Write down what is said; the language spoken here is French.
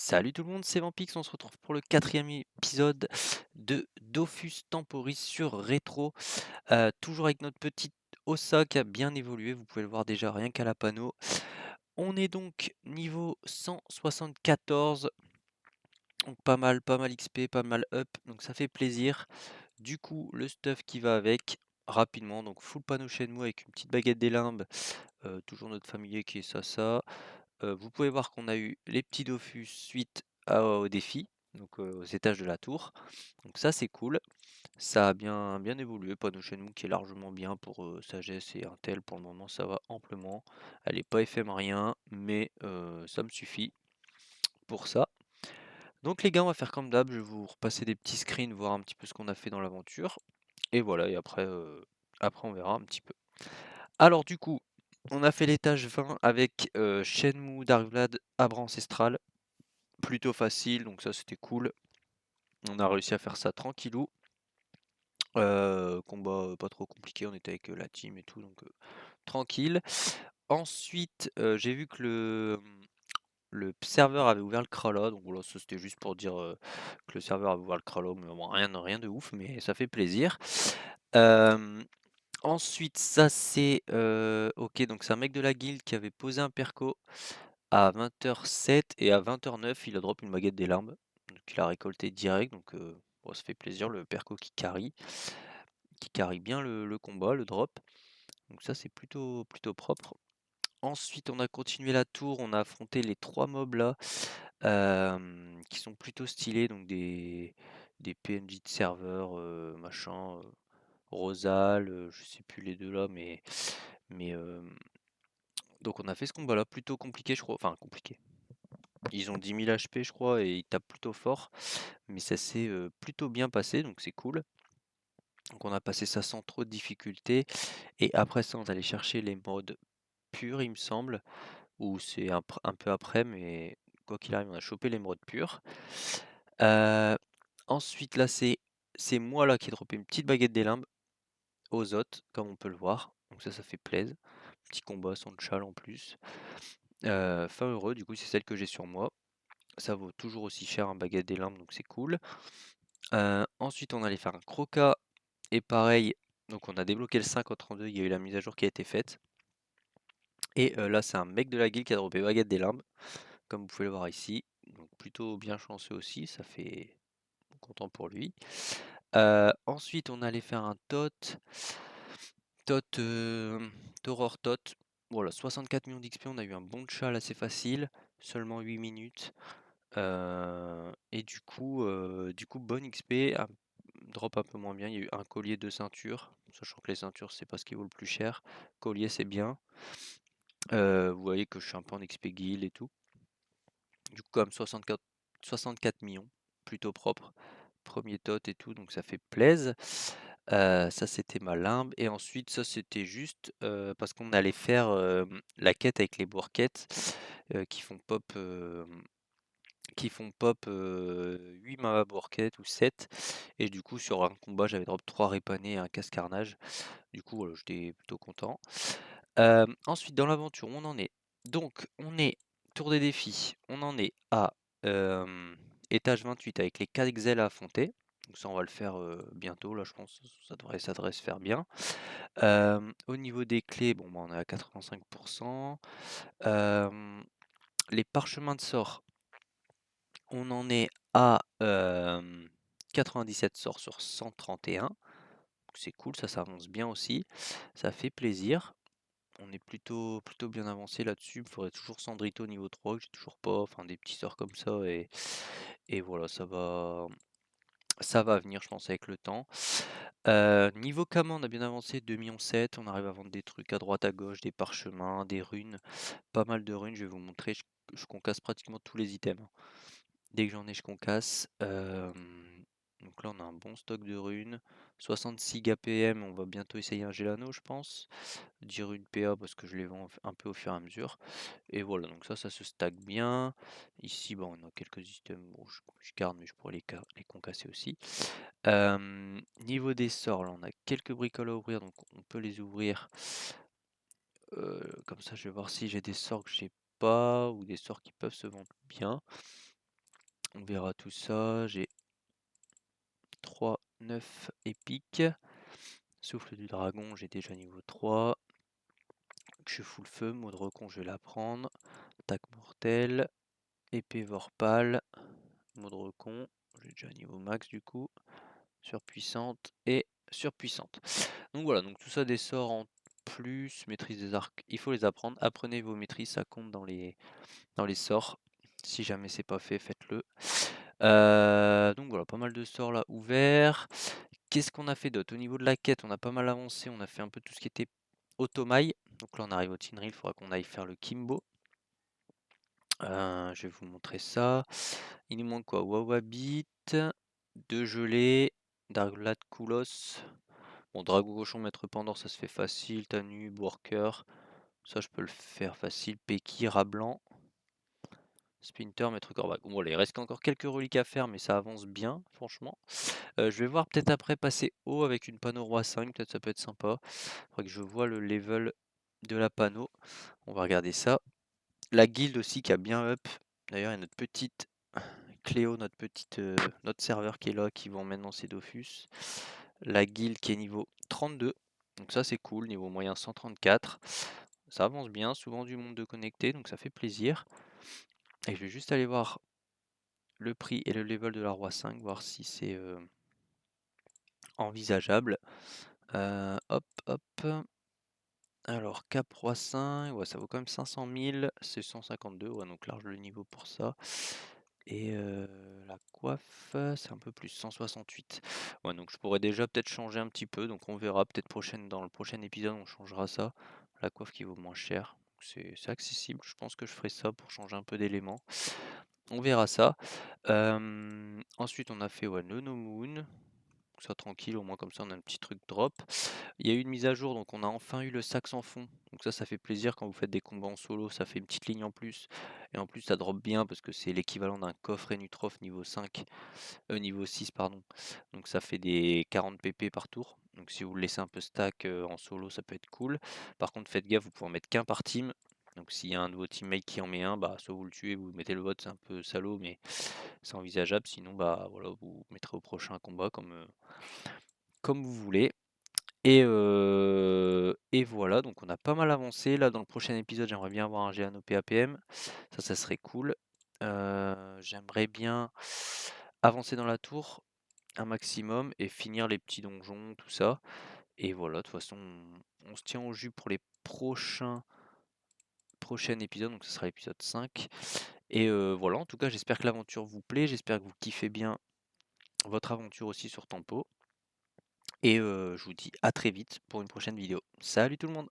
Salut tout le monde, c'est Vampix, on se retrouve pour le quatrième épisode de Dofus Temporis sur Rétro. Toujours avec notre petite Ossa qui a bien évolué, vous pouvez le voir déjà rien qu'à la panneau. On est donc niveau 174, donc pas mal XP, pas mal up, donc ça fait plaisir. Du coup, le stuff qui va avec, rapidement, donc full panneau Shenmue avec une petite baguette des limbes, toujours notre familier qui est Sasa. Vous pouvez voir qu'on a eu les petits Dofus suite au défi, donc aux étages de la tour. Donc ça c'est cool, ça a bien évolué. Panneau Shenmue qui est largement bien pour sagesse et intel, pour le moment ça va amplement. Elle est pas éphémérien, mais ça me suffit pour ça. Donc les gars, on va faire comme d'hab, je vais vous repasser des petits screens, voir un petit peu ce qu'on a fait dans l'aventure. Et voilà, et après on verra un petit peu. Alors du coup, on a fait l'étage 20 avec Shenmue, Dark Arbre Ancestral. Plutôt facile, donc ça c'était cool. On a réussi à faire ça tranquillou. Combat pas trop compliqué, on était avec la team et tout, donc tranquille. Ensuite, j'ai vu que le serveur avait ouvert le Krala, donc voilà, ça c'était juste pour dire que le serveur avait ouvert le Krala, mais bon, rien de ouf, mais ça fait plaisir. Ensuite, ça c'est ok, donc c'est un mec de la guilde qui avait posé un perco à 20h07 et à 20h09, il a drop une baguette des larmes. Donc il a récolté direct, donc bon, ça fait plaisir, le perco qui carry bien le combat, le drop. Donc ça c'est plutôt propre. Ensuite on a continué la tour, on a affronté les trois mobs là, qui sont plutôt stylés, donc des PNJ de serveur, machin, Rosal, je sais plus les deux là, mais donc on a fait ce combat là, plutôt compliqué je crois, enfin compliqué. Ils ont 10 000 HP je crois et ils tapent plutôt fort, mais ça s'est plutôt bien passé, donc c'est cool. Donc on a passé ça sans trop de difficultés. Et après ça, on allait chercher les modes purs, il me semble, ou c'est un peu après, mais quoi qu'il arrive, on a chopé les modes purs. Euh, Ensuite, là, c'est moi là qui ai droppé une petite baguette des limbes aux autres, comme on peut le voir. Donc ça fait plaisir. Petit combat sans chal en plus. Fin heureux, du coup, c'est celle que j'ai sur moi. Ça vaut toujours aussi cher un baguette des limbes, donc c'est cool. Ensuite, on allait faire un croca. Et pareil, donc on a débloqué le 5 au 32, il y a eu la mise à jour qui a été faite. Et là, c'est un mec de la guilde qui a dropé baguette des larmes, comme vous pouvez le voir ici. Donc plutôt bien chanceux aussi, ça fait content pour lui. Ensuite, on allait faire un tot, Toror tot. Voilà, 64 millions d'XP, on a eu un bon chal assez facile, seulement 8 minutes. Et du coup, bonne XP, un drop un peu moins bien. Il y a eu un collier, deux ceintures, sachant que les ceintures, c'est pas ce qui vaut le plus cher. Collier, c'est bien. Vous voyez que je suis un peu en XP guild et tout. Du coup, comme 64 millions, plutôt propre. Premier tot et tout, donc ça fait plaise. Ça, c'était ma limbe. Et ensuite, ça, c'était juste parce qu'on allait faire la quête avec les bourquettes qui font pop. Qui font pop 8 Mama Bourquettes ou 7. Et du coup, sur un combat, j'avais drop 3 répanés et un casse-carnage. Du coup, voilà, j'étais plutôt content. Ensuite, dans l'aventure, on en est. Donc, on est tour des défis. On en est à étage 28 avec les 4 Excel à affronter. Donc ça, on va le faire bientôt. Là, je pense ça devrait se faire bien. Au niveau des clés, bon, bah, on est à 85%. Les parchemins de sort, on en est à 97 sorts sur 131. C'est cool, ça avance bien aussi. Ça fait plaisir. On est plutôt bien avancé là-dessus. Il faudrait toujours Sandrito niveau 3, que j'ai toujours pas. Enfin, des petits sorts comme ça. Et voilà, ça va venir, je pense, avec le temps. Niveau Kama, on a bien avancé, 2,7 millions. On arrive à vendre des trucs à droite, à gauche, des parchemins, des runes. Pas mal de runes, je vais vous montrer. Je concasse pratiquement tous les items. Dès que j'en ai, je concasse. Donc là, on a un bon stock de runes. 66 GPM, on va bientôt essayer un Gelano, je pense. 10 runes PA parce que je les vends un peu au fur et à mesure. Et voilà, donc ça se stack bien. Ici, bon, on a quelques items. Bon, je garde, mais je pourrais les concasser aussi. Niveau des sorts, là, on a quelques bricoles à ouvrir, donc on peut les ouvrir. Comme ça, je vais voir si j'ai des sorts que j'ai pas ou des sorts qui peuvent se vendre bien. On verra tout ça. J'ai 3, 9 épiques. Souffle du dragon, j'ai déjà niveau 3. Je suis full feu, mode recon, je vais la prendre. Attaque mortelle, épée Vorpal, mode recon, j'ai déjà niveau max du coup. Surpuissante et surpuissante. Donc voilà, donc tout ça des sorts en plus, maîtrise des arcs, il faut les apprendre. Apprenez vos maîtrises, ça compte dans les sorts. Si jamais c'est pas fait, faites-le. Donc voilà, pas mal de sorts là ouverts. Qu'est-ce qu'on a fait d'autre? Au niveau de la quête, on a pas mal avancé, on a fait un peu tout ce qui était automail. Donc là on arrive au Tinril, il faudra qu'on aille faire le Kimbo. Je vais vous montrer ça. Il nous manque quoi? Wawabit, 2 gelées, Darglat, Koulos. Bon, Dragon Cochon, Maître Pandore, ça se fait facile. Tanub, Worker, ça je peux le faire facile. Peki, Rat Blanc, Splinter, Maître Corbac. Bon, voilà, il reste encore quelques reliques à faire, mais ça avance bien, franchement. Je vais voir peut-être après passer haut avec une panneau roi 5, peut-être ça peut être sympa. Faudrait que je vois le level de la panneau. On va regarder ça. La guilde aussi qui a bien up. D'ailleurs, il y a notre petite Cléo, notre serveur qui est là, qui vend maintenant ses Dofus. La guilde qui est niveau 32. Donc ça c'est cool, niveau moyen 134. Ça avance bien, souvent du monde de connecté, donc ça fait plaisir. Et je vais juste aller voir le prix et le level de la roi 5, voir si c'est envisageable. Hop, hop. Alors, Cap Roi 5, ouais, ça vaut quand même 500 000, c'est 152, ouais, donc large le niveau pour ça. Et la coiffe, c'est un peu plus, 168. Ouais, donc je pourrais déjà peut-être changer un petit peu, donc on verra, peut-être dans le prochain épisode, on changera ça. La coiffe qui vaut moins cher, c'est accessible, je pense que je ferai ça pour changer un peu d'éléments. On verra ça. Ensuite, on a fait ouais, le No Moon, ça tranquille, au moins comme ça on a un petit truc drop. Il y a eu une mise à jour, donc on a enfin eu le sac sans fond. Donc ça fait plaisir quand vous faites des combats en solo, ça fait une petite ligne en plus. Et en plus ça drop bien parce que c'est l'équivalent d'un coffret Nutrof niveau 5, niveau 6 pardon. Donc ça fait des 40 pp par tour. Donc si vous le laissez un peu stack en solo, ça peut être cool. Par contre faites gaffe, vous pouvez en mettre qu'un par team. Donc s'il y a un de vos teammates qui en met un, bah soit vous le tuez, vous mettez le vote, c'est un peu salaud, mais c'est envisageable. Sinon bah voilà, vous mettrez au prochain combat comme vous voulez. Et voilà, donc on a pas mal avancé. Là, dans le prochain épisode, j'aimerais bien avoir un GNOP APM. Ça serait cool. J'aimerais bien avancer dans la tour un maximum et finir les petits donjons, tout ça. Et voilà, de toute façon, on se tient au jus pour les prochains épisodes. Donc ce sera l'épisode 5. Et voilà, en tout cas, j'espère que l'aventure vous plaît. J'espère que vous kiffez bien votre aventure aussi sur Tempo. Et je vous dis à très vite pour une prochaine vidéo. Salut tout le monde!